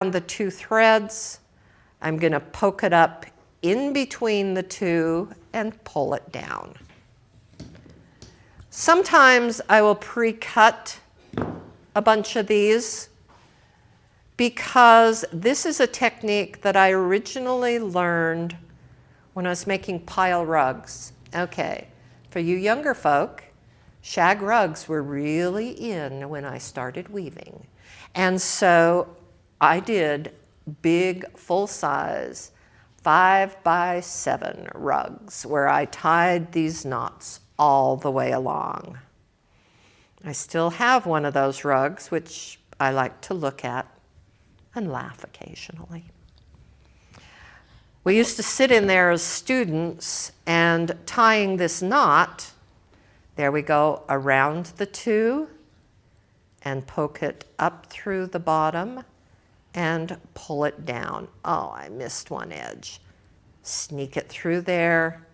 found the 2 threads, I'm going to poke it up in between the 2 and pull it down. Sometimes I will pre-cut a bunch of these because this is a technique that I originally learned when I was making pile rugs. Okay, for you younger folk, shag rugs were really in when I started weaving. And so I did big, full-size 5x7 rugs where I tied these knots all the way along. I still have one of those rugs, which I like to look at and laugh occasionally. We used to sit in there as students and tying this knot, there we go, around the 2 and poke it up through the bottom and pull it down. Oh, I missed one edge. Sneak it through there